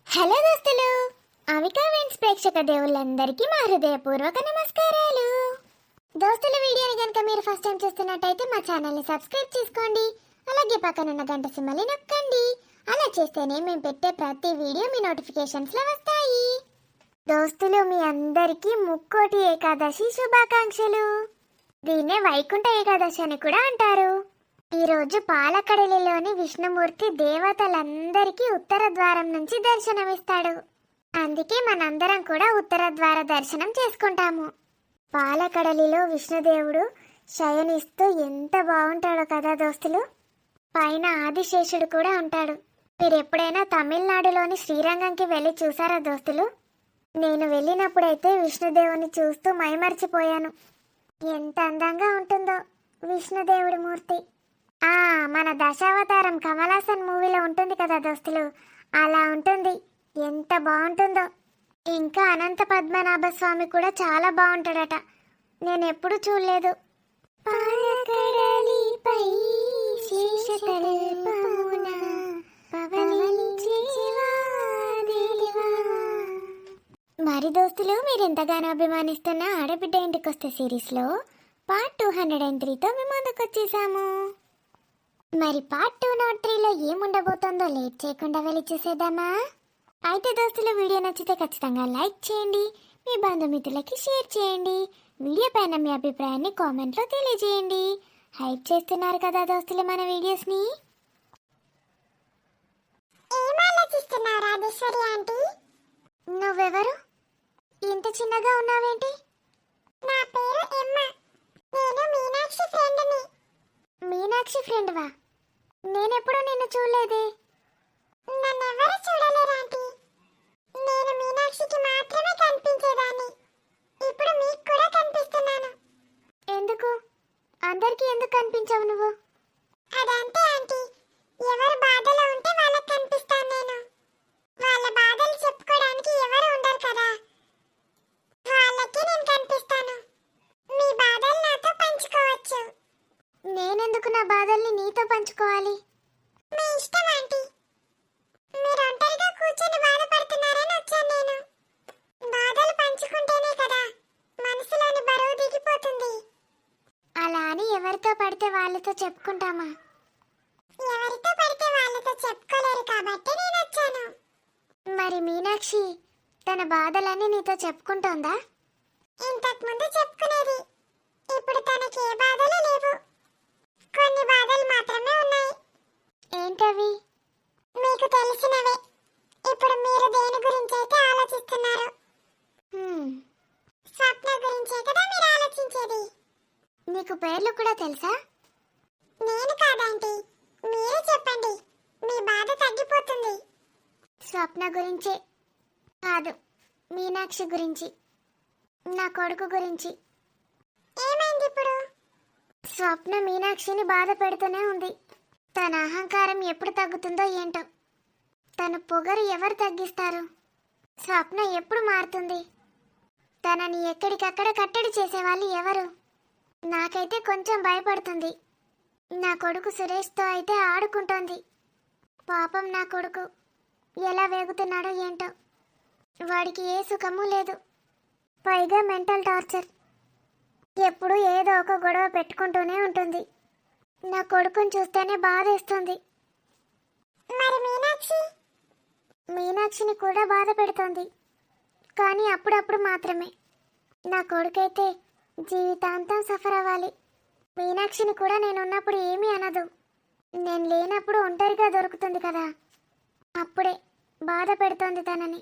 Hello దోస్తులు, Avika wins ప్రేక్షక దేవుళ్ళందరికీ మా హృదయపూర్వక నమస్కారాలు. దోస్తుల వీడియోని కనుక మీరు ఫస్ట్ టైం చూస్తున్నట్టయితే మా ఛానల్ని సబ్స్క్రైబ్ చేసుకోండి. అలాగే పక్కన ఉన్న గంట సింబల్ని నొక్కండి. అలా చేస్తేనే మేము పెట్టే ప్రతి వీడియో మీ నోటిఫికేషన్స్లో వస్తాయి. దోస్తులు, మీ అందరికీ ముక్కోటి ఏకాదశి శుభాకాంక్షలు. దీన్నే వైకుంఠ ఏకాదశి అని కూడా అంటారు. ఈరోజు పాలకడలిలోని విష్ణుమూర్తి దేవతలందరికీ ఉత్తర ద్వారం నుంచి దర్శనమిస్తాడు. అందుకే మనందరం కూడా ఉత్తర ద్వార దర్శనం చేసుకుంటాము. పాలకడలిలో విష్ణుదేవుడు శయనిస్తూ ఎంత బాగుంటాడో కదా దోస్తులు. పైన ఆదిశేషుడు కూడా ఉంటాడు. మీరు ఎప్పుడైనా తమిళనాడులోని శ్రీరంగంకి వెళ్ళి చూసారా దోస్తులు? నేను వెళ్ళినప్పుడైతే విష్ణుదేవుని చూస్తూ మైమర్చిపోయాను. ఎంత అందంగా ఉంటుందో విష్ణుదేవుడి మూర్తి. మన దశావతారం కమలాసన్ మూవీలో ఉంటుంది కదా దోస్తులు, అలా ఉంటుంది. ఎంత బాగుంటుందో. ఇంకా అనంత పద్మనాభ స్వామి కూడా చాలా బాగుంటాడట. నేను ఎప్పుడు చూడలేదు. మరి దోస్తులు, మీరు ఎంతగానో అభిమానిస్తున్న ఆడబిడ్డ ఇంటికొస్తే సిరీస్లో పార్ట్ 203తో మేము ముందుకు వచ్చేసాము. మరి పార్ట్ 203లో ఏముండబోతుందో లేట్ చేయకుండా వెళ్ళి చూసేద్దామా? అయితే దోస్తులు, వీడియో నచ్చితే ఖచ్చితంగా లైక్ చేయండి, మీ బంధుమిత్రులకి షేర్ చేయండి. వీడియో పైన మీ అభిప్రాయాన్ని కామెంట్లో తెలియజేయండి. హైప్ చేస్తున్నారు కదా దోస్తులు మన వీడియోస్ని. నువ్వెవరు? ఇంత చిన్నగా ఉన్నావేంటి? నా పేరు ఎమ్మ. నేను మీనాక్షి ఫ్రెండ్ని. మీనాక్షి ఫ్రెండ్వా? నేనెప్పుడు నిన్ను చూడలేదే. నన్నెవరు చూడలేరు ఆంటీ. నేను మీనాక్షికి మాత్రమే కనిపించేదాన్ని. ఇప్పుడు మీకు కూడా కనిపిస్తున్నాను. ఎందుకు? అందరికీ ఎందుకు కనిపించావు నువ్వు? అదంతే ఆంటీ. ఎవరు బాధలో ఉంటే వాళ్ళకి కనిపిస్తాను నేను. వాళ్ళ బాధలు చెప్పుకోవడానికి ఎవరు ఉండరు కదా, వాళ్ళకి నేను కనిపిస్తాను. మీ బాధలు నాతో పంచుకోవచ్చు. నేనెందుకు నా బాధల్ని నీతో పంచుకోవాలి? మీ ఇష్టం ఆంటీ. మీరు ఒంటరిగా కూర్చొని బాధపడుతున్నారని వచ్చాను నేను. బాధలు పంచుకుంటేనే కదా మనసులోని బరువు దిగిపోతుంది. అలా అని ఎవరితో పడితే వాళ్ళతో చెప్పుకుంటామా? ఎవరితో పడితే వాళ్ళతో చెప్పుకోలేరు కాబట్టి నేను వచ్చాను. మరి మీనాక్షి తన బాధలన్నీ నీతో చెప్పుకుంటోందా? ఇంతకు ముందు చెప్పుకునేది. ఇప్పుడు తనకి ఏ బాధలు లేవు. కొన్ని బాధలు మాత్రమే ఉన్నాయి. ఏంటవి? మీకు తెలిసినవే. ఇప్పుడు మీరు దేని గురించి అయితే ఆలోచిస్తున్నారు? స్వప్న గురించే కదా మీరు ఆలోచించేది. నీకు పేర్లు కూడా తెలుసా? నేను కాదంటీ, మీరే చెప్పండి. మీ బాధ తగ్గిపోతుంది. స్వప్న గురించే కాదు, మీనాక్షి గురించి, నా కొడుకు గురించి. ఏమైంది ఇప్పుడు? స్వప్న మీనాక్షిని బాధ పెడుతూనే ఉంది. తన అహంకారం ఎప్పుడు తగ్గుతుందో ఏంటో. తన పొగరు ఎవరు తగ్గిస్తారు? స్వప్న ఎప్పుడు మారుతుంది? తనని ఎక్కడికక్కడ కట్టడి చేసేవాళ్ళు ఎవరు? నాకైతే కొంచెం భయపడుతుంది. నా కొడుకు సురేష్తో అయితే ఆడుకుంటోంది. పాపం నా కొడుకు ఎలా వేగుతున్నాడో ఏంటో. వాడికి ఏ సుఖము లేదు, పైగా మెంటల్ టార్చర్. ఎప్పుడు ఏదో ఒక గొడవ పెట్టుకుంటూనే ఉంటుంది. నా కొడుకుని చూస్తేనే బాధేస్తుంది. మరి మీనాక్షి? మీనాక్షిని కూడా బాధ పెడుతోంది, కానీ అప్పుడప్పుడు మాత్రమే. నా కొడుకైతే జీవితాంతం సఫర్ అవ్వాలి. మీనాక్షిని కూడా నేనున్నప్పుడు ఏమీ అనదు. నేను లేనప్పుడు ఒంటరిగా దొరుకుతుంది కదా, అప్పుడే బాధ పెడుతోంది తనని.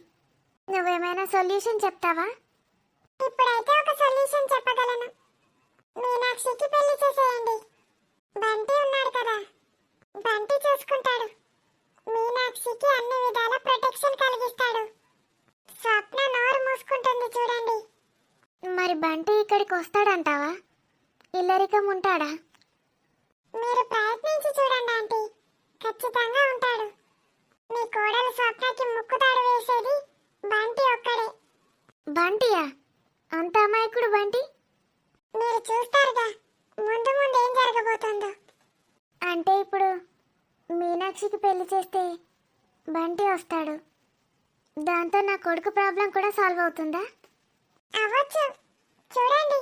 నువ్వేమైనా సొల్యూషన్ చెప్తావా? ఇప్పుడైతే ఒక సొల్యూషన్ చెప్పగలను. మీనాక్షికి పెళ్లి చేసేయండి. బంటి ఉన్నాడు కదా, బంటి చూసుకుంటాడు. మీనాక్షికి అన్ని విధాల ప్రొటెక్షన్ కలిగిస్తాడు. స్వప్న నోరు మూసుకుంటుంది చూడండి. మరి బంటి ఇక్కడికి వస్తాడంటావా? ఇల్లరికం ఉంటాడా? మీరు ప్రయత్నించి చూడండి ఆంటీ, ఖచ్చితంగా ఉంటాడు. మీ కోడలు స్వప్నకి ముక్కుతాడు వేసేది బంటి ఒక్కడే. బంటియా? అంత అమాయకుడు బంటి? మీరు చూస్తారుగా ముందు ముందు ఏం జరగబోతుందో. అంటే ఇప్పుడు మీనాక్షికి పెళ్లి చేస్తే బంటి వస్తాడు, దాంతో నా కొడుకు ప్రాబ్లం కూడా సాల్వ్ అవుతుందా? అవ్వచ్చు. చూడండి.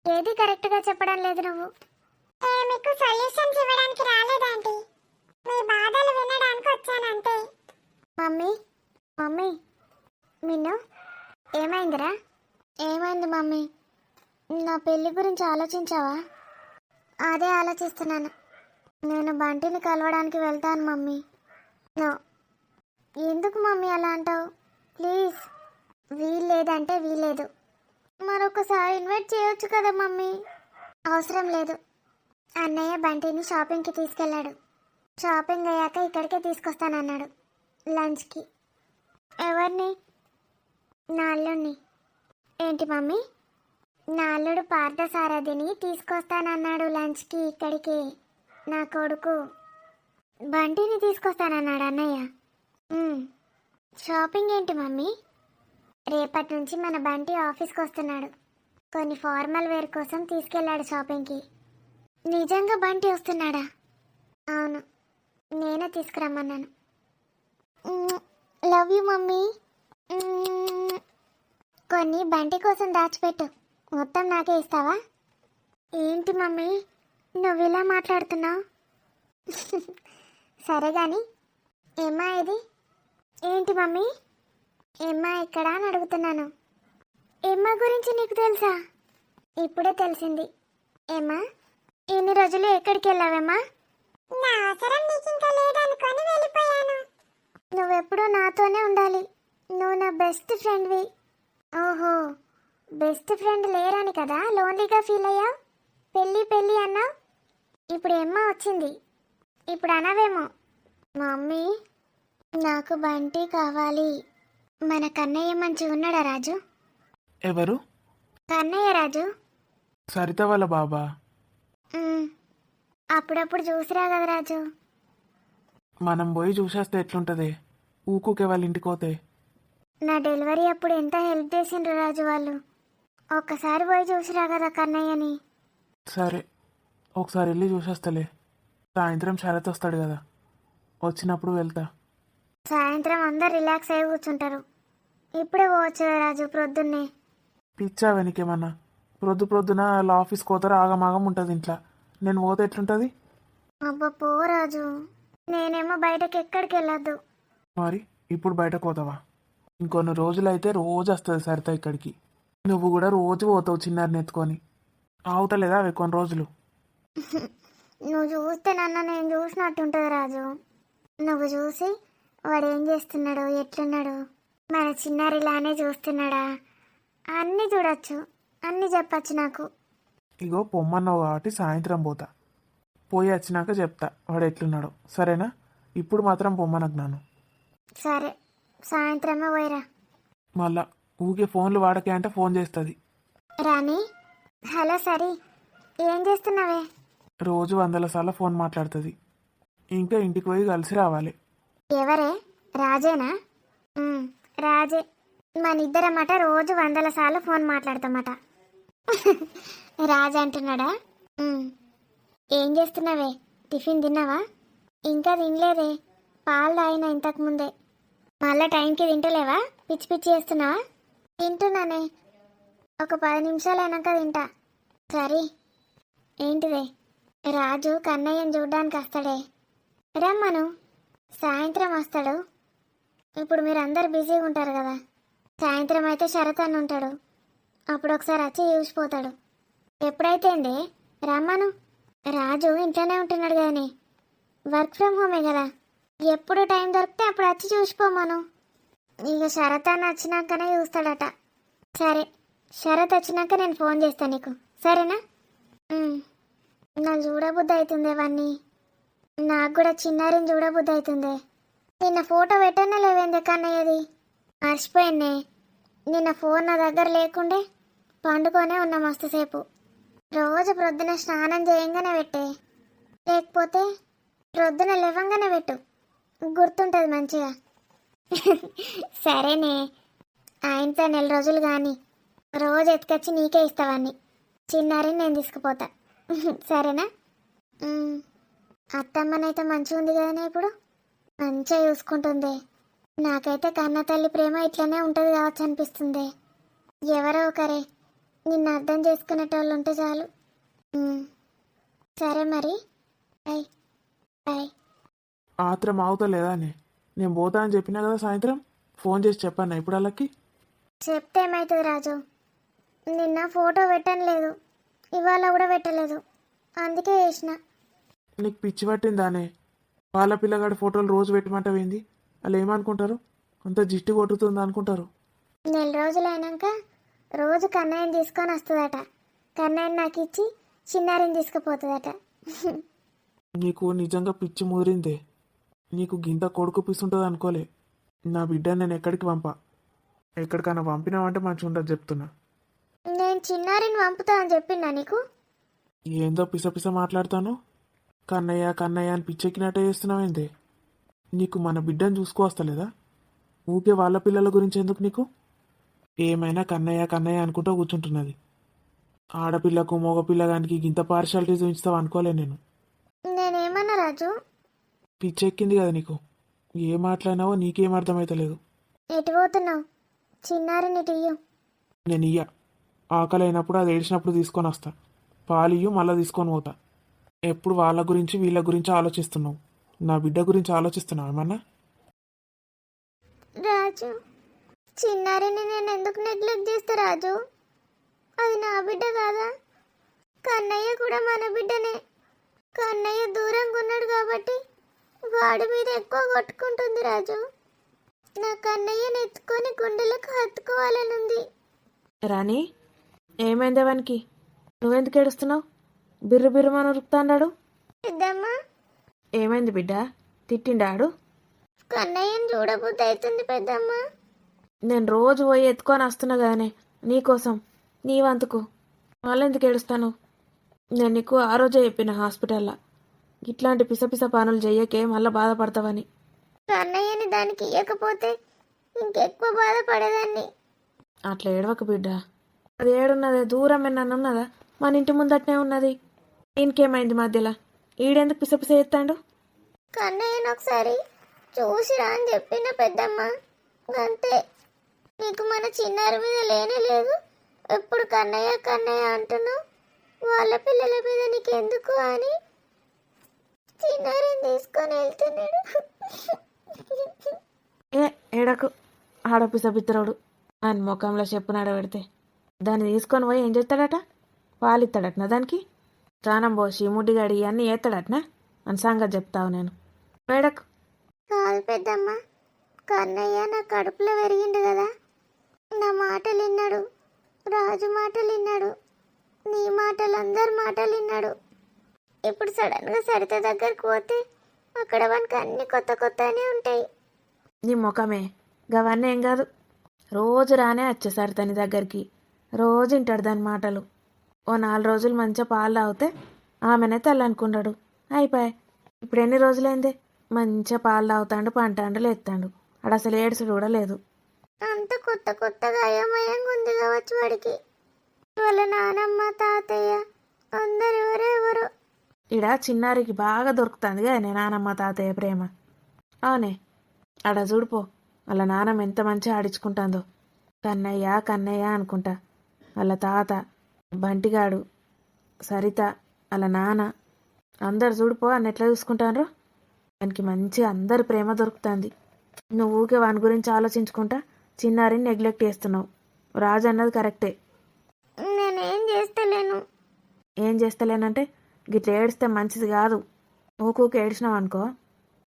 ఏది కరెక్ట్గా చెప్పడం లేదు నువ్వు. మీకు సొల్యూషన్స్ ఇవ్వడానికి రాలేదండి, మీ బాధలు వినడానికి వచ్చానంతే. మమ్మీ మమ్మీ మిన్ను ఏమైందిరా? ఏమైంది మమ్మీ? నా పెళ్లి గురించి ఆలోచించావా? అదే ఆలోచిస్తున్నాను. నేను బంటిని కలవడానికి వెళ్తాను మమ్మీ. నో. ఎందుకు మమ్మీ అలా అంటావు? ప్లీజ్. వీల్లేదంటే వీల్లేదు. మరొకసారి ఇన్వైట్ చేయొచ్చు కదా మమ్మీ. అవసరం లేదు. అన్నయ్య బంటిని షాపింగ్కి తీసుకెళ్ళాడు. షాపింగ్ అయ్యాక ఇక్కడికే తీసుకొస్తానన్నాడు లంచ్కి. ఎవరిని? నా అల్లుడిని. ఏంటి మమ్మీ? నా అల్లుడు పార్థసారథిని తీసుకొస్తానన్నాడు లంచ్కి ఇక్కడికి. నా కొడుకు బంటిని తీసుకొస్తానన్నాడు అన్నయ్య. షాపింగ్ ఏంటి మమ్మీ? రేపటి నుంచి మన బంటి ఆఫీస్కి వస్తున్నాడు. కొన్ని ఫార్మల్ వేర్ కోసం తీసుకెళ్ళాడు షాపింగ్కి. నిజంగా బంటి వస్తున్నాడా? అవును, నేనే తీసుకురమ్మన్నాను. Love you mummy. కొన్ని బంటి కోసం దాచిపెట్టు, మొత్తం నాకే ఇస్తావా? ఏంటి మమ్మీ నువ్వు ఇలా మాట్లాడుతున్నావు? సరే కానీ ఏమ్మా ఇది? ఏంటి మమ్మీ? ఏమ్మా ఇక్కడ అని అడుగుతున్నాను. ఏమ్మా గురించి నీకు తెలుసా? ఇప్పుడే తెలిసింది. ఏమ్మా ఇన్ని రోజులు ఎక్కడికి వెళ్ళావేమ్మా? నా అవసరం నీకు ఇంకా లేదనుకొని వెళ్ళిపోయాను. నువ్వెప్పుడూ నాతోనే ఉండాలి. నువ్వు నా బెస్ట్ ఫ్రెండ్వి. ఓహో, బెస్ట్ ఫ్రెండ్ లేరని కదా లోన్లీగా ఫీల్ అయ్యావు? పెళ్ళి పెళ్ళి అన్నావు. ఇప్పుడు ఏమ్మా వచ్చింది, ఇప్పుడు అనవేమో. మమ్మీ నాకు బంటి కావాలి. మన కన్నయ్య మంచిగా ఉన్నాడా రాజు? ఎవరు? కన్నయ్య రాజు. సరిత వాళ్ళ బాబా? అప్పుడప్పుడు చూసిరా కదా రాజు. మనం పోయి చూసేస్తే ఎట్లుంటది? ఊకుకే వాళ్ళ ఇంటికి పోతే. నా డెలివరీ అప్పుడు ఎంత హెల్ప్ చేసిండ్రు రాజు వాళ్ళు. ఒక్కసారి పోయి చూసిరా కదా కన్నయ్యని. సరే, ఒకసారి వెళ్ళి చూసేస్తలే. సాయంత్రం శరత్ వస్తాడు కదా, వచ్చినప్పుడు వెళ్తా. సాయంత్రం అందరు రిలాక్స్ అయ్యి కూర్చుంటారు. ఇప్పుడే పోవచ్చు కదా రాజు ప్రొద్దున్నే. పిచ్చా వెనకేమన్నా? ప్రొద్దున వాళ్ళ ఆఫీస్కి పోతారు, ఆగమాగం ఉంటుంది ఇంట్లో. నేను పోతే ఎట్లుంటుంది? అబ్బా పో రాజు, నేనేమో బయటకి ఎక్కడికి వెళ్ళొద్దు. మరి ఇప్పుడు బయటకు పోతావా? ఇంకొన్ని రోజులైతే రోజు వస్తుంది సరిత ఇక్కడికి. నువ్వు కూడా రోజు పోతావు చిన్నారిని ఎత్తుకొని. ఆవుతలేదా అవి కొన్ని రోజులు? నువ్వు చూస్తే నన్ను నేను చూసినట్టుంటుంది రాజు. నువ్వు చూసి వాడు ఏం చేస్తున్నాడు, ఎట్లున్నాడు, మన చిన్నారిలానే చూస్తున్నాడా అన్నీ చూడొచ్చు, అన్నీ చెప్పచ్చు నాకు. ఇగో పొమ్మన్నావు కాబట్టి సాయంత్రం పోతా. పోయి వచ్చినాక చెప్తా వాడు ఎట్లున్నాడో, సరేనా? ఇప్పుడు మాత్రం పొమ్మనకు నన్ను. సరే, సాయంత్రమే పోయిరా. మళ్ళా ఊకే ఫోన్లు వాడకే అంటే ఫోన్ చేస్తుంది. రాణి, హలో సరి, ఏం చేస్తున్నావే? రోజు 100 సార్లు ఫోన్ మాట్లాడుతుంది. ఇంకా ఇంటికి పోయి కలిసి రావాలి. ఎవరే? రాజేనా? రాజే. మన ఇద్దరమాట రోజు 100 సార్లు ఫోన్ మాట్లాడతామట. రాజు అంటున్నాడా? ఏం చేస్తున్నావే? టిఫిన్ తిన్నావా? ఇంకా తినలేదే, పాలు తాగినా ఇంతకుముందే. మళ్ళీ టైంకి తింటలేవా? పిచ్చి పిచ్చి చేస్తున్నావా? తింటున్నానే, ఒక 10 నిమిషాలు అయినాక తింటా. సరే. ఏంటిదే? రాజు కన్నయ్యని చూడ్డానికి వస్తాడే, రమ్మను. సాయంత్రం వస్తాడు. ఇప్పుడు మీరు అందరు బిజీగా ఉంటారు కదా. సాయంత్రం అయితే శరత్ అన్న ఉంటాడు, అప్పుడు ఒకసారి వచ్చి చూసిపోతాడు. ఎప్పుడైతే ఏంది, రమ్మను. రాజు ఇంట్లోనే ఉంటున్నాడు కానీ వర్క్ ఫ్రమ్ హోమే కదా, ఎప్పుడు టైం దొరికితే అప్పుడు వచ్చి చూసిపోమను. ఇక శరత్ అన్న వచ్చినాకనే చూస్తాడట. సరే, శరత్ వచ్చినాక నేను ఫోన్ చేస్తాను నీకు, సరేనా? నాకు చూడబుద్ధి అవుతుంది అవన్నీ. నాకు కూడా చిన్నారిని చూడబుద్ధి అవుతుంది. నిన్న ఫోటో పెట్టనే లేవేందే కన్నయ్యది? మర్చిపోయానే. నిన్న ఫోన్ నా దగ్గర లేకుండే పండుకొనే ఉన్నా మస్తుసేపు. రోజు ప్రొద్దున స్నానం చేయంగానే పెట్టే, లేకపోతే ప్రొద్దున లేవంగానే పెట్టు, గుర్తుంటుంది మంచిగా. సరేనే, ఆయనతో 4 రోజులు కానీ రోజు ఎత్తుకొచ్చి నీకే ఇస్తావన్నీ. చిన్నారిని నేను తీసుకుపోతా, సరేనా? అత్తమ్మనైతే మంచిగా ఉంది కదనే, ఇప్పుడు మంచిగా చూసుకుంటుంది. నాకైతే కన్న తల్లి ప్రేమ ఇట్లనే ఉంటుంది కావచ్చు అనిపిస్తుంది. ఎవరో ఒకరే నిన్ను అర్థం చేసుకునేటోళ్ళు ఉంటే చాలు. ఉమ్, సరే మరి, బాయ్ బాయ్. ఆత్రం ఆవుతలేదా అని నేను పోతా అని చెప్పినా కదా సాయంత్రం. ఫోన్ చేసి చెప్పాను ఇప్పుడు వాళ్ళకి. చెప్తే ఏమవుతుంది రాజు, నిన్న ఫోటో పెట్టను లేదు, ఇవాళ కూడా పెట్టలేదు, అందుకే చేసిన. నీకు పిచ్చి పట్టిందానే? వాళ్ళ పిల్లగాడి ఫోటోలు రోజు పెట్టమంటావేంది? వాళ్ళు ఏమనుకుంటారు? అంత జిట్టు కొట్టుతుంది అనుకుంటారు. నెల రోజులైనాక రోజు కన్నయ్యని తీసుకొని వస్తుందట. కన్నయ్యని నాకు ఇచ్చి చిన్నారిని తీసుకుపోతుందట. నీకు నిజంగా పిచ్చి ముదిరిందే. నీకు గింత కొడుకు పిస్తుంటుంది అనుకోలే. నా బిడ్డని నేను ఎక్కడికి పంపా. ఎక్కడికైనా పంపినావంటే మంచిగా ఉండదు చెప్తున్నా. నేను చిన్నారిని పంపుతా అని చెప్పినా నీకు? ఏందో పిస మాట్లాడతాను. కన్నయ్య కన్నయ్య అని పిచ్చెక్కినట్టే చేస్తున్నావేందే? నీకు మన బిడ్డను చూసుకోవస్తలేదా? ఊకే వాళ్ళ పిల్లల గురించి ఎందుకు నీకు? ఏమైనా కన్నయ్య కన్నయ్య అనుకుంటూ కూర్చుంటున్నది. ఆడపిల్లకు మగపిల్లగానికి గింత పార్షాలిటీ చూపిస్తావు అనుకోలే నేను. నేనేమన్నా రాజు? పిచ్చెక్కింది కదా నీకు. ఏం మాట్లాడినావో నీకేం అర్థమైతలేదు. ఎటు పోతున్నావు? చిన్నారిని టీయు. నేను ఇయ్య. ఆకలి అయినప్పుడు అది ఏడిచినప్పుడు తీసుకొని వస్తా. పాలియ్యు మళ్ళీ తీసుకొని పోతా. ఎప్పుడు వాళ్ళ గురించి వీళ్ళ గురించి ఆలోచిస్తున్నావు. నా బిడ్డ గురించి ఆలోచిస్తున్నావు ఏమన్నా? రాజు, చిన్నారిని నేను ఎందుకు నెగ్లెక్ట్ చేస్తా రాజు? అది నా బిడ్డ కాదా? కన్నయ్య కూడా మన బిడ్డనే. కన్నయ్య దూరంగా ఉన్నాడు కాబట్టి వాడి మీద ఎక్కువ కొట్టుకుంటుంది రాజు. నా కన్నయ్యని ఎత్తుకొని గుండెలకు హత్తుకోవాలనుంది. రాణి, ఏమైంది వానికి? నువ్వెందుకు ఏడుస్తున్నావు? బిర్రు బిర్రుమని ఉరుకుతాడాడు. పెద్దమ్మ, ఏమైంది బిడ్డ? తిట్టిండాడు? కన్నయ్యని చూడబుద్ధి అవుతుంది పెద్దమ్మ. నేను రోజు పోయి ఎత్తుకొని వస్తున్నా కదనే నీకోసం, నీ వంతుకు. వాళ్ళెందుకు ఏడుస్తాను? నేను నీకు ఆ రోజే చెప్పిన హాస్పిటల్లో, ఇట్లాంటి పిసపిస పనులు చెయ్యకే మళ్ళీ బాధపడతావని. కన్నయ్యని దానికి ఇవ్వకపోతే ఇంకెక్కువ బాధపడేదాన్ని. అట్లా ఏడవకు బిడ్డ. అది ఏడున్నదే? దూరం ఉన్నదా? మన ఇంటి ముందటనే ఉన్నది. ఇంకేమైంది మధ్యలో? ఈడెందుకు పిసపిస ఎత్తాడు? కన్నయ్యని ఒకసారి చూసిరా అని చెప్పిన పెద్దమ్మ, అంతే. నీకు మన చిన్నారి మీద లేనే లేదు, ఎప్పుడు కన్నయ్య కన్నయ్య అంటున్నావు. వాళ్ళ పిల్లల మీద నీకెందుకు అని చిన్నారిని తీసుకొని వెళ్తున్నాడు. ఏ ఏడకు, ఆడ పిసపిత్తరోడు అని ముఖంలో చెప్పునాడ పెడితే దాన్ని తీసుకొని పోయి ఏం చేస్తాడట? పాలిస్తాడటనా దానికి? స్నానం పోసి ముడ్డిగాడి అన్నీ ఏస్తాడటనా అని సంగతి చెప్తావు నేను. వేడకు. కాదు పెద్దమ్మ, కన్నయ్య నా కడుపులో పెరిగిండు కదా, నా మాటలు విన్నాడు, రాజు మాటలు విన్నాడు, నీ మాటలు, అందరి మాటలు విన్నాడు. ఇప్పుడు సడన్గా సరిత దగ్గరకు పోతే అక్కడ వానికి అన్ని కొత్త కొత్తనే ఉంటాయి. నీ ముఖమే గవన్నీ ఏం కాదు. రోజు రానే వచ్చేసారు తన దగ్గరికి, రోజు వింటాడు దాని మాటలు. ఓ 4 రోజులు మంచిగా పాలు తాగితే ఆమెనే తల్లనుకున్నాడు, అయిపోయాయి. ఇప్పుడు ఎన్ని రోజులైంది మంచిగా పాలు తాగుతాడు, పంటాండు, లేస్తాడు. ఆడ అసలు ఏడుసుడు కూడా లేదు. అంత కొత్త కొత్తగా అయోమయంగా ఉంది కావచ్చు వాడికి. వాళ్ళ నానమ్మ తాతయ్య అందరు ఎవరెవరో. ఈడ చిన్నారికి బాగా దొరుకుతుంది కదా నేను నానమ్మ తాతయ్య ప్రేమ. అవునే, ఆడ చూడిపో వాళ్ళ నానమ్మ ఎంత మంచిగా ఆడించుకుంటుందో. కన్నయ్య కన్నయ్య అనుకుంటా. వాళ్ళ తాత బంటిగాడు, సరిత, వాళ్ళ నాన్న అందరు చూడిపో అని ఎట్లా చూసుకుంటారు. వానికి మంచిగా అందరి ప్రేమ దొరుకుతుంది. నువ్వు ఊకే వాని గురించి ఆలోచించుకుంటా చిన్నారిని నెగ్లెక్ట్ చేస్తున్నావు. రాజు అన్నది కరెక్టే. నేనేం చేస్తలేను. ఏం చేస్తలేనంటే గిట్ల ఏడిస్తే మంచిది కాదు. ఊకూకి ఏడిచినావు అనుకో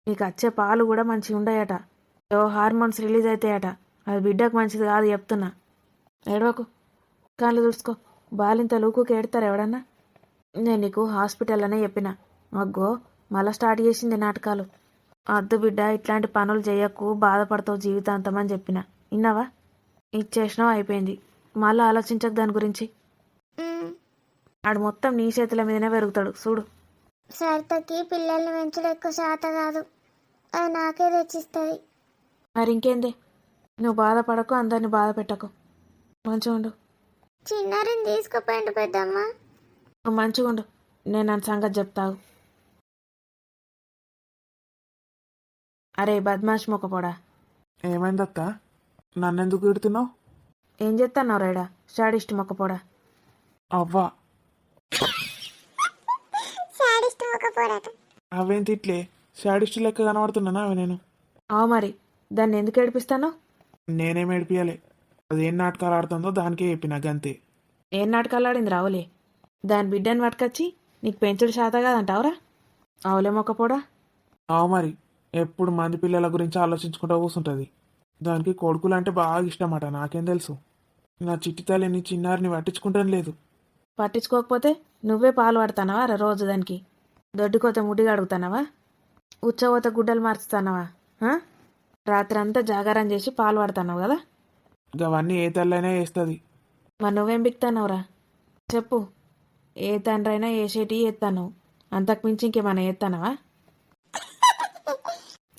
నీకు వచ్చే పాలు కూడా మంచిగా ఉండయట. ఏవో హార్మోన్స్ రిలీజ్ అవుతాయట. అది బిడ్డకు మంచిది కాదు చెప్తున్నా. ఏడవకు, కాళ్ళు చూసుకో. బాలింతలు ఊకూకి ఏడతారు ఎవడన్నా? నేను నీకు హాస్పిటల్లోనే చెప్పిన. అగ్గో మళ్ళీ స్టార్ట్ చేసింది నాటకాలు. అద్దు బిడ్డ, ఇట్లాంటి పనులు చేయకు, బాధపడతావు జీవితాంతం అని చెప్పిన. విన్నావా? ఇచ్చేసినావు, అయిపోయింది. మళ్ళీ ఆలోచించకు దాని గురించి. ఆడు మొత్తం నీ చేతుల మీదనే పెరుగుతాడు చూడు. సరితకి పిల్లల్ని పెంచడం ఎక్కువ శాత కాదు, అది నాకే తెచ్చిస్తుంది. మరి ఇంకేందే, నువ్వు బాధపడకు, అందరిని బాధ పెట్టకు. మంచిగా ఉండు. చిన్నారిని తీసుకుపోయిండు పెద్దమ్మ. నువ్వు మంచిగా ఉండు, నేను నా సంగతి చెప్తావు. అరే బద్మాష్ మొక్కపోడా, ఏమైందత్త? నన్నెందుకు తిడుతున్నావు? ఏం చేస్తాన్నావు రైడా షాడిస్ట్ మొక్కపోడా? అవ్వా, సాడిస్ట్ ఒక పోరాట. అవేం తిట్లే, శాడిస్ట్ లెక్క కనబడుతున్నానా అవి నేను? అవు మరి దాన్ని ఎందుకు ఏడిపిస్తాను? నేనేం ఏడిపియాలే, అదేం నాటకాలు ఆడుతుందో దానికే చెప్పిన గంతే. ఏం నాటకాలు ఆడింది రావులే? దాని బిడ్డని పట్టుకొచ్చి నీకు పెంచుడు శాత కాదంటావురా? అవులే మొక్కపోడా. అవు మరి, ఎప్పుడు మంది పిల్లల గురించి ఆలోచించుకుంటూ కూర్చుంటుంది. దానికి కొడుకులు అంటే బాగా ఇష్టమట, నాకేం తెలుసు. నా చిట్టి తల్లిని చిన్నారిని పట్టించుకుంటాను లేదు. పట్టించుకోకపోతే నువ్వే పాలు పడతానవా రోజు దానికి? దొడ్డుకోత ముడ్డిగా అడుగుతానవా? ఉచ్చబోత గుడ్డలు మార్చుతానవా? రాత్రంతా జాగారం చేసి పాలు పడతానవు కదా? అవన్నీ ఏ తల్లైనా వేస్తుంది. మరి నువ్వేం బిక్తానవురా చెప్పు? ఏ తండ్రి అయినా ఏ షేటి ఎత్తాను, అంతకుమించి ఇంకేమైనా ఎత్తానవా?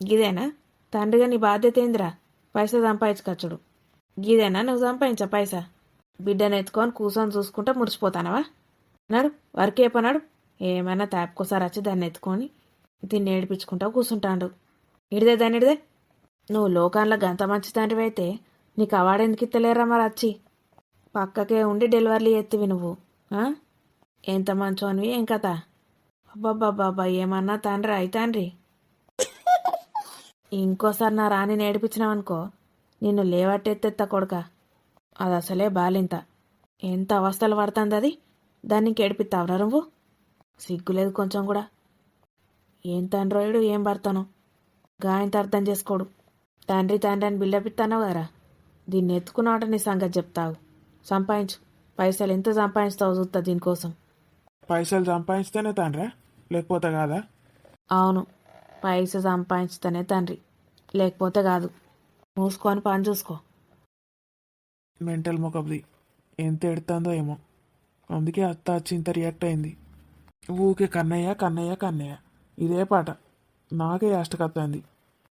గిదేనా తండ్రిగా నీ బాధ్యత ఏందిరా? పైసా సంపాదించుకొచ్చుడు. గిదేనా నువ్వు సంపాదించా పైసా? బిడ్డను ఎత్తుకొని కూర్చొని చూసుకుంటా మురిసిపోతానవా? నాడు వరకే పనాడు ఏమైనా తాపుకోసారి వచ్చి దాన్ని ఎత్తుకొని దీన్ని ఏడిపించుకుంటా కూర్చుంటాడు. ఇడిదే దాన్ని ఇడిదే. నువ్వు లోకాల్లో గంత మంచి తండ్రివి అయితే నీకు అవార్డు ఎందుకు ఇత్తలేరా మరి వచ్చి? పక్కకే ఉండి డెలివరీ ఎత్తివి నువ్వు. ఎంత మంచోనివి ఏం కథ? అబ్బాబ్బాబ్బా ఏమన్నా తండ్రి అయి తండ్రి. ఇంకోసారి నా రాణి నేర్పించినావనుకో నిన్ను లేవట్టెత్తెత్త కొడుక. అది అసలే బాలింత. ఎంత అవస్థలు పడుతుంది అది. దాన్ని ఇంకేడిపిస్తావురా నువ్వు? సిగ్గులేదు కొంచెం కూడా. ఏం తండ్రోయుడు ఏం భర్తను గాయంత అర్థం చేసుకోడు. తండ్రి తండ్రి అని బిల్డప్ ఇస్తానావు కదరా. దీన్ని ఎత్తుకున్నావంటే నీ సంగతి చెప్తావు. సంపాదించు, పైసలు ఎంత సంపాదిస్తావు చూస్తా దీనికోసం. పైసలు సంపాదిస్తేనే తండ్రా, లేకపోతే కాదా? అవును, పైస సంపాదించుతానే తండ్రి, లేకపోతే కాదు. మూసుకొని పని చూసుకో. మెంటల్ మొకబ్ది ఎంత ఎడుతుందో ఏమో, అందుకే అత్త వచ్చి ఇంత రియాక్ట్ అయింది. ఊకే కన్నయ్య కన్నయ్య కన్నయ్య ఇదే పాట. నాకే యాష్టకత్తంది.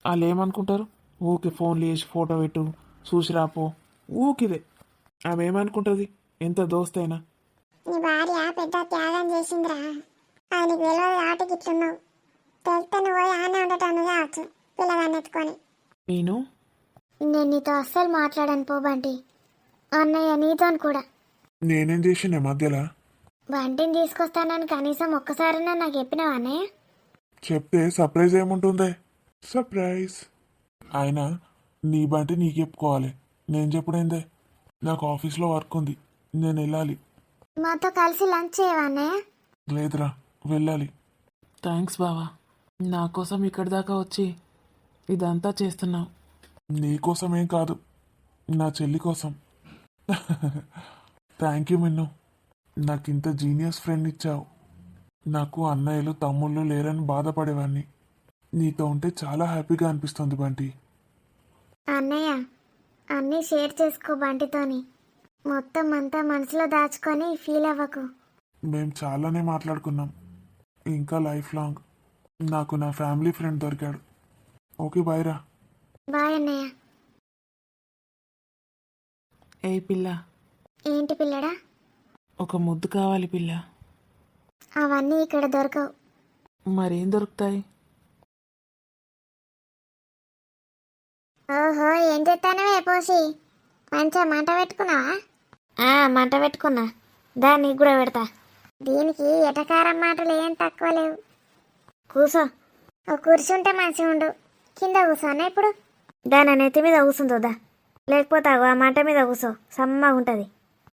వాళ్ళు ఏమనుకుంటారు? ఊకే ఫోన్లు చేసి ఫోటో పెట్టు, చూసిరాపో, ఊకిదే. ఆమె ఏమనుకుంటుంది? ఎంత దోస్తైనా. నీ భార్య పెద్ద త్యాగం చేసిందిరా. ఆయనకు తెలియదు కాబట్టి ఇట్లున్నావు. తెలిస్తే నువ్వు పోయి ఆనే ఉండటాను కావచ్చు పిల్లగాన్ని ఎత్తుకొని. నేను నీతో అస్సలు మాట్లాడను పో బంటి. అన్నయ్య నీతోని కూడా. నేనేం చేసిన మధ్యలో? బంటిని తీసుకొస్తానని కనీసం ఒక్కసారైనా నాకు చెప్పినావా అన్నయ్య? చెప్తే సర్ప్రైజ్ ఏముంటుందే? సర్ప్రైజ్ అయినా నీ బంటి నీకు చెప్పుకోవాలి, నేను చెప్పుడైందే. నాకు ఆఫీస్లో వర్క్ ఉంది, నేను వెళ్ళాలి. మాతో కలిసి లంచ్ చేయవా అన్నయ్య? లేదురా, వెళ్ళాలి. థ్యాంక్స్ బావా, నా కోసం ఇక్కడి దాకా వచ్చి ఇదంతా చేస్తున్నావు. నీకోసమేం కాదు, నా చెల్లి కోసం. థ్యాంక్ యూ మిన్ను, నాకు ఇంత జీనియస్ ఫ్రెండ్ ఇచ్చావు. నాకు అన్నయ్యలు తమ్ముళ్ళు లేరని బాధపడేవాడిని. నీతో ఉంటే చాలా హ్యాపీగా అనిపిస్తుంది బంటి. అన్నయ్య అన్నీ షేర్ చేసుకో బంటితోని. మొత్తం అంతా మనసులో దాచుకొని ఫీల్ అవ్వకు. మేము చాలానే మాట్లాడుకున్నాం, ఇంకా లైఫ్ లాంగ్. నాకు నా ఫ్యామిలీ ఫ్రెండ్ దొరికాడు. ఓకే బాయ్ రా. బాయ్ అన్నయ్య. ఏ పిల్ల, ఏంటి పిల్లడా? ఒక ముద్దు కావాలి పిల్ల. అవన్నీ ఇక్కడ దొరకవు. మరేం దొరుకుతాయి? ఓహో, ఏం చేస్తానవే పోసి? మంచిగా మంట పెట్టుకున్నావా? మంట పెట్టుకున్నా. దాన్ని కూడా పెడతా. దీనికి ఎటకారం మాటలు ఏం తక్కువ లేవు. కూసో. ఓ కూర్చుంటే మంచిగా ఉండు. కింద కూర్చోనా ఇప్పుడు? దాని నెత్తి మీద కూర్చుందా, లేకపోతే ఆ మంట మీద కూర్చో, సమ్మగా ఉంటుంది.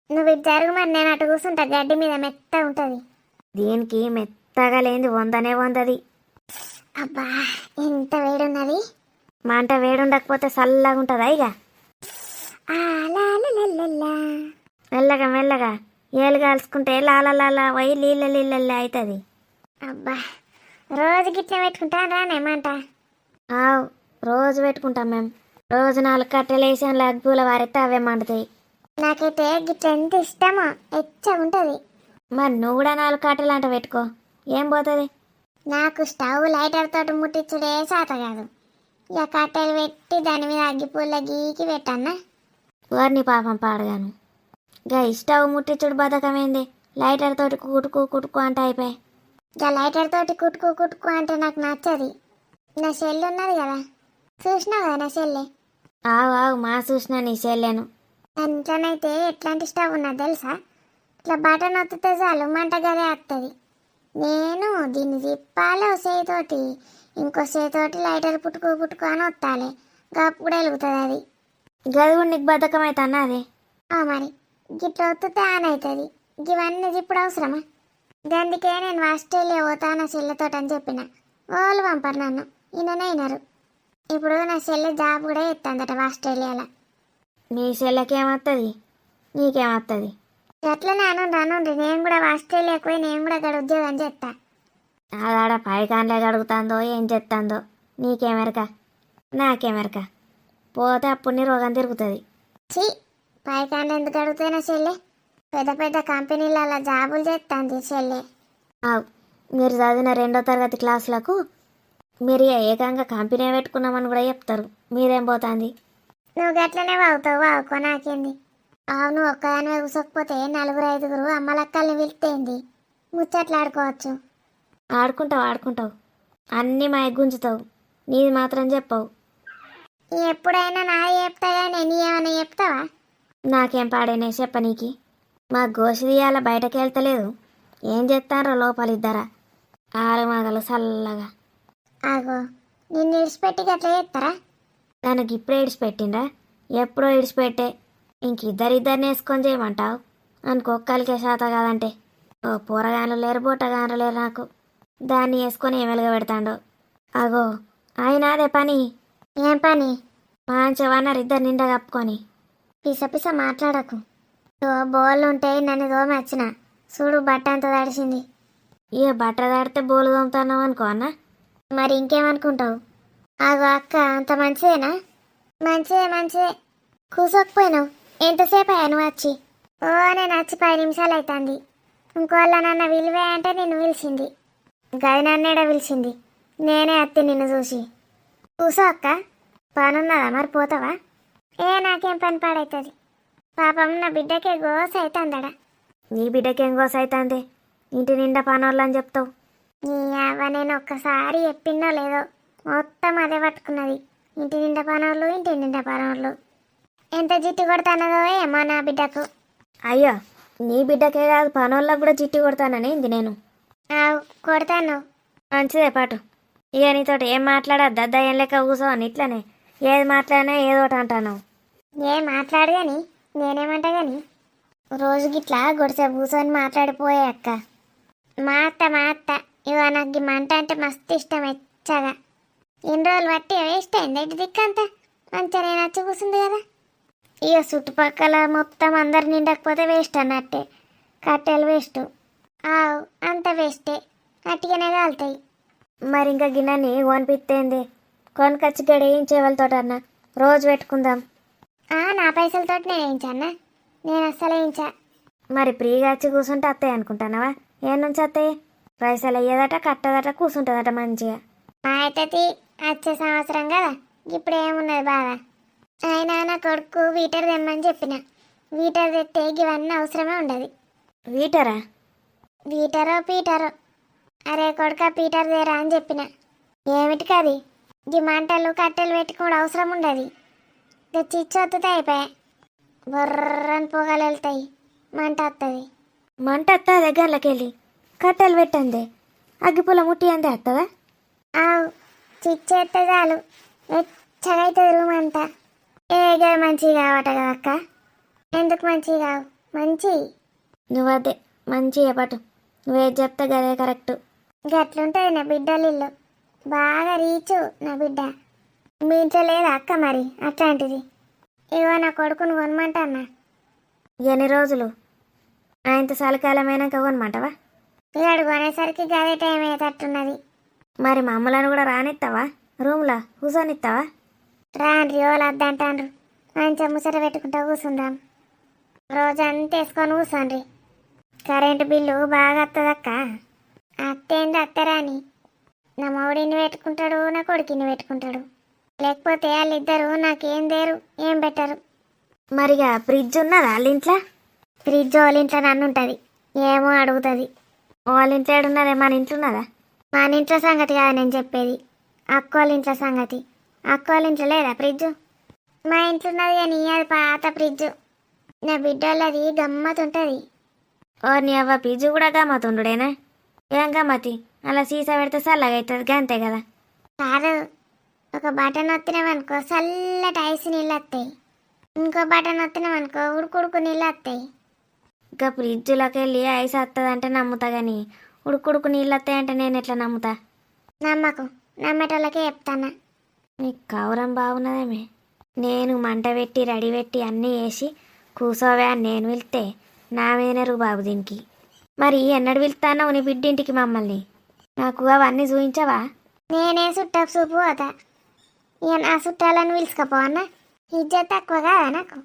నువ్వు ఇటు జరుగు, మరి నేను అటు కూర్చుంటా. గడ్డి మీద మెత్త ఉంటుంది. దీనికి మెత్తగా లేనిది వందనే వందది. అబ్బా ఎంత వేడున్నది. మంట వేడుండకపోతే చల్లగా ఉంటుందా ఇక? మెల్లగా మెల్లగా ఏలు కాల్చుకుంటే లాలా పోయి నీళ్ళ అవుతుంది. అబ్బా రోజు గిట్ల పెట్టుకుంటా రానేమంట? ఆవు రోజు పెట్టుకుంటాం మేము. రోజు 4 కట్టెలు వేసాం, లగ్గుల వారైతే అవే మండుతాయి. నాకైతే గిట్ల ఎంత ఇష్టమో, ఎచ్చగా ఉంటుంది. మరి నువ్వు కూడా 4 కట్టెలు అంట పెట్టుకో, ఏం పోతుంది? నాకు స్టవ్ లైటర్ తోటి ముట్టించుడే చేత కాదు. ఇక కట్టెలు పెట్టి దాని మీద అగ్గిపుల్ల గీకి పెట్టన్నా. వారిని పాపం పాడగాను. ఇక స్టవ్ ముట్టించుడు బతకమైంది. లైటర్ తోటి కుటుకు అంటే అయిపోయి. ఇక లైటర్ తోటి కుటుకు అంటే నాకు నచ్చది. నా సెల్ ఉన్నది కదా, చూసినావు కదా నా సెల్లే. ఆవు ఆవు మా చూసిన నీ చెల్లెను ఇంట్లోనైతే ఎట్లాంటి స్టవ్ ఉన్నది తెలుసా? ఇట్లా బటన్ ఒత్తితే చాలు మంట గదే వస్తుంది. నేను దీన్ని తిప్పాలి ఓ చేయితోటి, ఇంకో చేయితోటి లైటర్ పుట్టుకు అని వత్తాలి, అప్పుడు వెలుగుతుంది అది. గది కూడా నీకు బద్ధకం అయితే అన్నది. మరి గిట్ల ఒత్తితే ఆన్ అవుతుంది. ఇవన్నీ ఇప్పుడు అవసరమా? అందుకే నేను ఆస్ట్రేలియా పోతా నా చెల్లెతోటి అని చెప్పిన. వాళ్ళు పంపరు నన్ను, ఈయననే అయినారు. ఇప్పుడు నా చెల్లె జాబ్ కూడా ఎత్తందట ఆస్ట్రేలియాలో. మీ చెల్లెకేమవుతుంది, నీకేమవుతుంది? ఎట్లనే అనుండ్రి నేను కూడా ఆస్ట్రేలియాకు పోయి నేను కూడా అక్కడ ఉద్యోగం చేస్తా. అదాడ పైకాన్లే గడుగుతుందో ఏం చేస్తుందో నీకేమెరక నాకేమెరక. పోతే అప్పుడు నీ రోగం తిరుగుతుంది. ఛీ, పైకాన్లు ఎందుకు అడుగుతాయి నా చెల్లె? పెద్ద పెద్ద కంపెనీలలో జాబులు చేస్తుంది చెల్లె. మీరు చదివిన 2వ తరగతి క్లాసులకు మీరు ఏకంగా కంపెనీ పెట్టుకున్నామని కూడా చెప్తారు. మీరేం పోతుంది? నువ్వు గట్లనే వాగుతావు, వాగుకో నాకేంది. నువ్వు ఒక్కదానివే కూసకపోతే 4-5 అమ్మలక్కల్ని పిలిస్తేంది, ముచ్చట్లు ఆడుకోవచ్చు. ఆడుకుంటావు అన్నీ మా గుంజుతావు, నీది మాత్రం చెప్పవు. ఎప్పుడైనా నా చెప్తా కానీ నీ ఏమైనా చెప్తావా? నాకేం పాడైనా చెప్పనీకి. మా గోషి తీయాల బయటకు వెళ్తలేదు. ఏం చెప్తారో లోపలిద్దరా ఆరుమగలు చల్లగా. ఆగో, నిన్ను ఇడిచిపెట్టి గట్లా చేస్తారా? దానికి ఇప్పుడే ఇడిచిపెట్టిండ్రా? ఎప్పుడో ఇడిచిపెట్టే. ఇంకిద్దరిద్దరిని వేసుకొని చేయమంటావు? అనుకోక్కలికే శాత కాదంటే. ఓ పూరగాన్లు లేరు, బుట్టగాన్లు లేరు నాకు. దాన్ని వేసుకొని ఏం వెలుగబెడతాడో. అగో ఆయన అదే పని. ఏం పని? మంచివన్నారు ఇద్దరు నిండా కప్పుకొని. పిస మాట్లాడకు. బోళ్ళు ఉంటే నన్ను దోమ వచ్చిన చూడు, బట్ట అంత తడిసింది. బట్ట తడితే బోలు దోముతున్నావు అనుకో అన్న. మరి ఇంకేమనుకుంటావు? ఆగో అక్క, అంత మంచిదేనా? మంచిదే. కూసోకపోయినావు ఎంతసేపు అయ్యా నువ్వు వచ్చి? నేను వచ్చి 10 నిమిషాలు అవుతుంది. ఇంకోళ్ళ నన్ను విలువే అంటే నిన్ను పిలిచింది, గది నన్నేడ పిలిచింది. నేనే అత్తి నిన్ను చూసి. కూసో అక్క, పనున్నదా మరి పోతావా? నాకేం పని పాడవుతుంది. పాపం నా బిడ్డకే గోస అవుతుందడా. నీ బిడ్డకేం గోస అవుతుంది? ఇంటి నిండా పనోళ్ళు అని చెప్తావు. నీ అవ్వ నేను ఒక్కసారి చెప్పిందో లేదో మొత్తం అదే పట్టుకున్నది. ఇంటి నిండా పనోళ్ళు. ఎంత జిట్టు కొడతానదో ఏమో నా బిడ్డకు. అయ్యో, నీ బిడ్డకే కాదు పనోళ్ళకు కూడా జిట్టు కొడతాననేంది నేను. కొడతాను. మంచిదే పాటు. ఇక నీతోటి ఏం మాట్లాడద్దా, దయ్యం లెక్క కూర్చోని ఇట్లనే ఏది మాట్లాడినా ఏదోటి అంటాను. ఏం మాట్లాడు కానీ నేనేమంటా కానీ రోజు గిట్లా గొడిసే కూర్చొని మాట్లాడిపోయే అక్క. మా అత్త ఇవో నాకు మంట అంటే మస్తు ఇష్టం ఎచ్చగా. ఎన్ని రోజులు బట్టి వేస్ట్ అయింది ఇటు దిక్కంతా. మంచిగా నేను వచ్చి కూర్చుంది కదా. ఇక చుట్టుపక్కల మొత్తం అందరు నిండకపోతే వేస్ట్ అన్నట్టే. కట్టెలు వేస్ట్, అంత వేస్టే, అట్టిగానే కాలుతాయి. మరి ఇంకా గిన్నెని కొనిపిస్తేంది? కొనుకొచ్చి గడేయించే వాళ్ళతోటన్నా రోజు పెట్టుకుందాం. నా పైసలతో నేను వేయించన్నా? నేను అస్సలు వేయించా. మరి ఫ్రీగా వచ్చి కూర్చుంటే వస్తాయి అనుకుంటున్నావా? ఏ నుంచి వస్తాయి? పైసలు అయ్యేదట, కట్టదట, కూర్చుంటుందట మంచిగా. అయితే వచ్చే సంవత్సరం కదా, ఇప్పుడు ఏమున్నది బాగా. ఆయన నా కొడుకు వీటర్ తెమ్మని చెప్పిన. వీటర్ తెస్తే ఇవన్నీ అవసరమే ఉండదు. వీటరా? వీటరో పీటరో. అరే కొడుక పీటర్ దేరా అని చెప్పిన. ఏమిటి కది? ఈ మంటలు కట్టెలు పెట్టుకోవడం అవసరం ఉండదు. ఇక చిచ్చొత్తుతా అయిపోయా, బొర్రని పొగలు వెళ్తాయి, మంట వస్తుంది. మంట వస్తా దగ్గరలోకి వెళ్ళి కట్టెలు పెట్టండి, అగ్గిపుల్ల ముట్టి అంతే వస్తుందా? చిచ్చేస్తే చాలు వెచ్చగా అవుతుంది రూమ్ అంతా. ఏగా మంచిగా కావట కదా అక్క? ఎందుకు మంచిగా కావు? మంచి నువ్వదే మంచిగా పట్టు. నువ్వేది చెప్తే గదే కరెక్ట్. గట్లుంటుంది నా బిడ్డలు ఇల్లు. బాగా రీచు నా బిడ్డ. మీ ఇంట్లో లేదా అక్క మరి అట్లాంటిది? ఇగో నా కొడుకును కొనమంటన్నా. ఎన్ని రోజులు? ఇంత చలికాలమైనాక కొనమంటావా? ఇవాడు కొనేసరికి గదే టైం అయ్యేటట్టున్నది. మరి మమ్మలను కూడా రానిస్తావా? రూమ్లో కూర్చొనిస్తావా? రాండ్రి ఓళ్ళు వద్దంటాండ్రు. మంచిగా ముసట పెట్టుకుంటా కూర్చుందాం. రోజంతా వేసుకొని కూర్చోండి. కరెంటు బిల్లు బాగా వస్తుందక్క. అత్తేంది అత్తరాని. నా మౌడిని పెట్టుకుంటాడు, నా కొడుకుని పెట్టుకుంటాడు. లేకపోతే వాళ్ళిద్దరు నాకేం దేరు, ఏం పెట్టరు. మరిగా ఫ్రిడ్జ్ ఉన్నదా వాళ్ళ ఇంట్లో? ఫ్రిడ్జ్ వాళ్ళ ఇంట్లో నన్ను ఉంటుంది, ఏమో అడుగుతుంది. వాళ్ళ ఇంట్లో ఏడున్నదే, మన ఇంట్లో ఉన్నదా? మన ఇంట్లో సంగతి కాదు నేను చెప్పేది, అక్క వాళ్ళ ఇంట్లో సంగతి. అక్క వాళ్ళ ఇంట్లో లేదా ఫ్రిడ్జ్? మా ఇంట్లో ఉన్నది కానీ అది పాత ఫ్రిడ్జ్. నా బిడ్డోళ్ళది గమ్మత్ ఉంటుంది. ఓ నీ అవ్వ పిజ్జు కూడా గమ్మతుండుడేనా? ఏం గమ్మతి? అలా సీసా పెడితే చల్లగా అవుతుంది అంతే కదా. కాదు, ఒక బటన్ నొత్తినామనుకో చల్లటి ఐస్ నీళ్ళు వస్తాయి. ఇంకో బటన్ నొత్తినామనుకో ఉడుకుడుకు నీళ్ళు వస్తాయి. ఇంకా ఫ్రిడ్జ్లోకి వెళ్ళి ఐస్ వస్తుందంటే నమ్ముతా కానీ ఉడుకుడుకు నీళ్ళు వస్తాయంటే నేను ఎట్లా నమ్ముతా? నమ్మకు, నమ్మేటోళ్ళకే చెప్తానా. నీకు కౌరం బాగున్నదేమే. నేను మంట పెట్టి రెడీ పెట్టి అన్నీ వేసి కూసోవే అని నేను పిలిస్తే నా మీదనే బాబు దీనికి. మరి ఎన్నడు పిలుస్తానో నీ బిడ్డింటికి మమ్మల్ని? నాకు అవన్నీ చూపించవా? నేనే చుట్టపు చూపు పోతా. ఇక నా చుట్టాలను పిలుచుకపోవన్నా ఇజ్జత్ తక్కువ కాదా నాకు?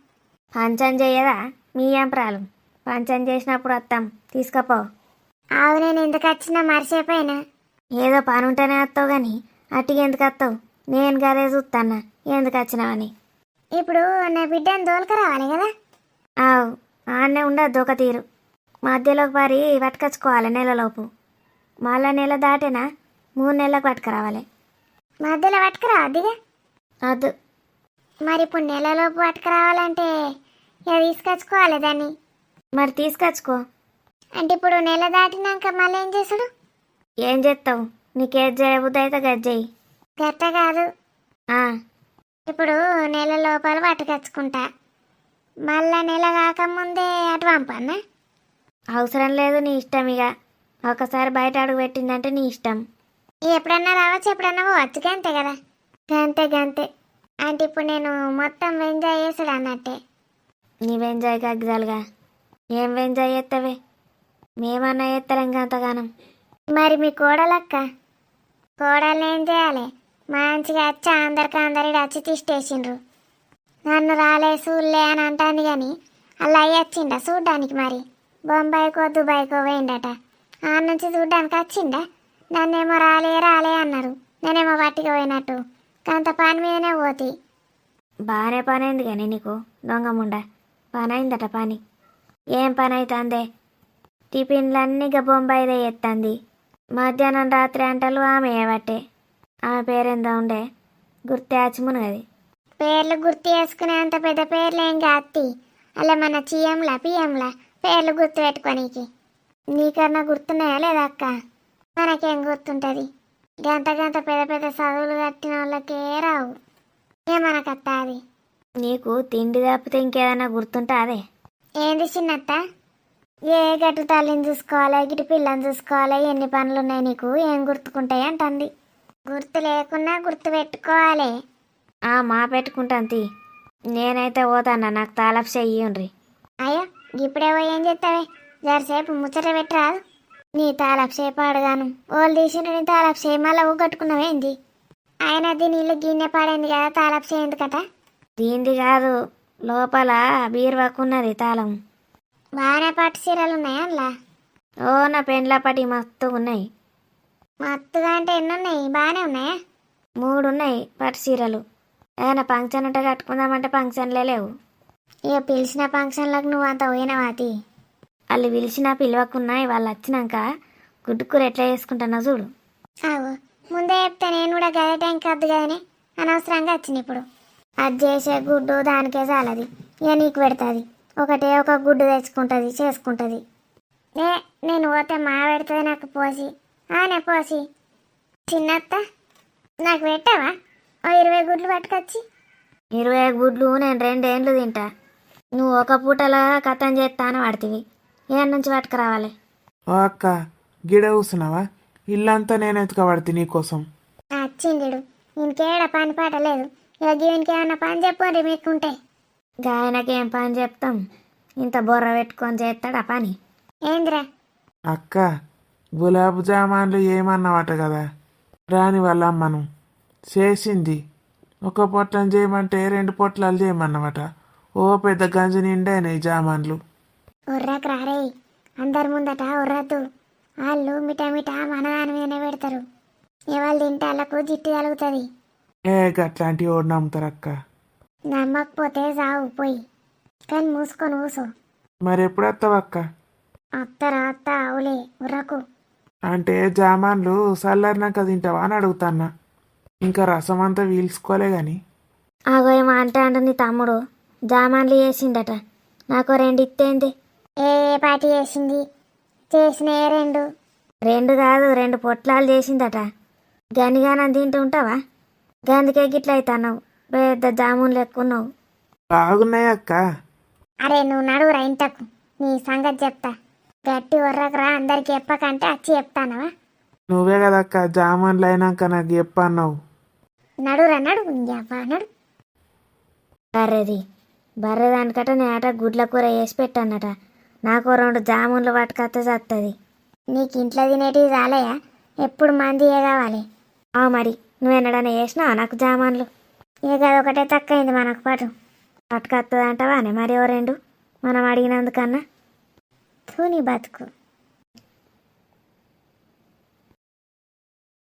పంచం చేయదా మీ ఎంపరాలు? పంచం చేసినప్పుడు వస్తాం, తీసుకపో. ఆవు నేను ఎందుకు వచ్చినా మర్చిపోయినా. ఏదో పని ఉంటేనే వస్తావు కానీ అట్టిగా ఎందుకు వస్తావు? నేను గదే చూస్తానా ఎందుకు వచ్చినావని. ఇప్పుడు నా బిడ్డను దోలుకు రావాలి కదా. ఆవు ఆడనే ఉండద్దు ఒక తీరు. మధ్యలోకి పారి పట్టుకొచ్చుకోవాలి నెలలోపు. మళ్ళా నెల దాటేనా 3 నెలలకు పట్టుకురావాలి. మధ్యలో పట్టుకురావద్దిగా. వద్దు. మరి ఇప్పుడు నెలలోపు పట్టుకురావాలంటే ఇక తీసుకొచ్చుకోవాలి దాన్ని. మరి తీసుకొచ్చుకో. అంటే ఇప్పుడు నెల దాటినాక మళ్ళీ ఏం చేసుడు? ఏం చేస్తావు? నీకేది చేయబుద్ధి అయితే గది చెయ్యి. గట్ట కాదు, ఆ, ఇప్పుడు నెల లోపల పట్టుకొచ్చుకుంటా. మళ్ళా నెల కాకముందే అటు పంపన్నా. అవసరం లేదు, నీ ఇష్టం. ఇక ఒకసారి బయట అడుగు పెట్టిందంటే నీ ఇష్టం. ఎప్పుడన్నా రావచ్చు, ఎప్పుడన్నా పోవచ్చు, గంతే కదా. గంతే గంతే. అంటే ఇప్పుడు నేను మొత్తం ఎంజాయ్ చేసుడు అన్నట్టే. నీవెంజాయ్ గగ్జాలుగా ఏం ఎంజాయ్ చేస్తావే? మేమన్నా చేస్తాం అంతగానం. మరి మీ కోడలక్క, కోడల్ని ఏం చేయాలి? మంచిగా వచ్చి అందరికి వచ్చి తిష్టేసిండ్రు. నన్ను రాలే చూడలే అని అంటాంది కానీ అలా వచ్చిండా చూడ్డానికి? మరి బొంబాయికో దుబాయ్కో పోయిండట. ఆ నుంచి చూడ్డానికి వచ్చిండా? నన్నేమో రాలే రాలే అన్నారు, నేనేమో పట్టికి పోయినట్టు. అంత పని మీదనే పోతి. బాగానే పని అయింది కానీ నీకు దొంగముండ. పని అయిందట పని. ఏం పని అవుతుందే? టిఫిన్లన్నీ ఇక బొంబాయిదే ఎత్తంది. మధ్యాహ్నం రాత్రి అంటలు ఆమె ఏవట్టే. ఆమె పేరేందో ఉండే గుర్తు మునగది. పేర్లు గుర్తు చేసుకునే అంత పెద్ద పేర్లు ఏం కాత్తి. అలా మన చిఎంలా పిఎంలా పేర్లు గుర్తు పెట్టుకోనీకి. నీకన్నా గుర్తున్నాయా లేదా అక్క? మనకేం గుర్తుంటుంది? గంట గంట పెద్ద పెద్ద చదువులు కట్టిన వాళ్ళకే రావు. ఏమనకత్తా అది. నీకు తిండి తప్పితే ఇంకేదైనా గుర్తుంటా అదే? ఏంది చిన్నత్త? ఏ గట్టు తల్లిని చూసుకోవాలి, గిటి పిల్లని చూసుకోవాలి, ఎన్ని పనులు ఉన్నాయి నీకు, ఏం గుర్తుకుంటాయి అంటుంది. గుర్తు లేకున్నా గుర్తు పెట్టుకోవాలి. మా పెట్టుకుంటాను తీ. నేనైతే పోతానా, నాకు తాలపు చెయ్యండ్రి. అయ్యో ఇప్పుడే పోయి ఏం చేస్తావే? జరసేపు ముచ్చట పెట్టరాదు. నీ తాలపు సేపు అడగాను. వాళ్ళు తీసిన నీ తాలపు చేయి మళ్ళీ ఊగట్టుకున్నావేంది? ఆయన దీని ఇల్లు గిన్నె పాడైంది కదా, తాలపు చేయి ఎందుకట? దీంది కాదు, లోపల బీరువాకున్నది తాళం. బాగానే పట్టు చీరలు ఉన్నాయా అలా? ఓ నా పెండ్ల పట్టి మస్తు ఉన్నాయి. మత్తుగా అంటే ఎన్ని ఉన్నాయి? బాగానే ఉన్నాయా? 3 ఉన్నాయి పట్టు చీరలు. ఏమైనా ఫంక్షన్ ఉంటే కట్టుకుందామంటే ఫంక్షన్లే లేవు. ఇక పిలిచిన ఫంక్షన్లకు నువ్వు అంత పోయినవాతి. వాళ్ళు పిలిచినా పిలవకున్నాయి. వాళ్ళు వచ్చినాక గుడ్డుకూర ఎట్లా చేసుకుంటున్నా చూడు. అవు ముందే చెప్తే నేను కూడా గదే టైం కద్దు కదనే, అనవసరంగా వచ్చింది ఇప్పుడు. అది చేసే గుడ్డు దానికే చాలది. ఇక నీకు పెడుతుంది. ఒకటే ఒక గుడ్డు తెచ్చుకుంటుంది, చేసుకుంటుంది. నేను పోతే మా పెడుతుంది నాకు పోసి. ఆనే పోసి. చిన్నత్త నాకు పెట్టావా? ఓ 20 గుడ్లు పట్టుకొచ్చి. 20 గుడ్లు నేను 2 ఏండ్లు తింటా. నువ్వు ఒక పూటలా కథం చేస్తాను పడుతుంది. ఏ నుంచి పట్టుకురావాలి? ఓ అక్క, గిడ కూస్తున్నావా? ఇల్లంతా నేను ఎత్తుకబడితే నీకోసం. వచ్చిండు ఇంకేడ పని పాట లేదు. ఇక దీనికి ఏమన్నా పని చెప్పండి మీకుంటే. గాయనకేం పని చెప్తాం? ఇంత బొర్ర పెట్టుకొని చేస్తాడా పని? ఏంద్రా? అక్క, గులాబ్ జామాన్లు ఏమన్నావట కదా, రాని వాళ్ళ అమ్మను చేసింది. 1 పొట్లం చేయమంటే 2 పొట్లాలు చేయమన్నమాట. ఓ పెద్ద గంజి నిండాయి జామాన్లు. ఉర్రకు రారే, అందరి ముందట ఉర్రద్దు. వాళ్ళు మిఠా మన దాని మీదనే పెడతారు. ఎవరు తింటే వాళ్ళకు జిట్టు కలుగుతుంది. గట్లాంటివి ఓడి నమ్ముతారు అక్క. నమ్మకపోతే సావు పోయి, కానీ మూసుకొని ఊసో. మరి ఎప్పుడు వస్తావు అక్క? అత్త అవులే ఉర్రకు. అంటే జామాన్లు చల్లారినాక తింటావా అని అడుగుతాన్నా. ఇంకా రసం అంతా వీల్చుకోలే గాని. ఆగో ఏమో అంటే నీ తమ్ముడు జామాన్లు చేసిండట నాకు రెండు ఇత్తేంది. ఏ పాటి చేసింది? చేసినే రెండు. రెండు కాదు, రెండు పొట్లాలు చేసిందట. గనిగానం తింటూ ఉంటావా? గందుకే గిట్ల అవుతున్నావు, పెద్ద జామున్లు ఎక్కున్నావు. బాగున్నాయి అక్క. అరే నువ్వు నడువురా ఇంటకు, నీ సంగతి చెప్తా. గట్టి వర్రకరా, అందరికి చెప్పకంటే వచ్చి చెప్తానవా? నువ్వే కదక్క జామాన్లు అయినాక నాకు చెప్పన్నావు. నడురా నడు నడు. బర్రెది బర్రెదానికట నేట గుడ్ల కూర వేసి పెట్టానట. నాకు రెండు జామున్లు పట్టుకొస్తే చస్తుంది. నీకు ఇంట్లో తినేటివి చాలయా? ఎప్పుడు మంది ఏ కావాలి? మరి నువ్వెన్నడన్నా వేసినావా నాకు జామాన్లు? ఇక అదొకటే తక్కువైంది మనకు పాటు. పట్టుకొస్తుంది అంటావానే మరి ఓ రెండు మనం అడిగినందుకన్నా. తూని బతుకు.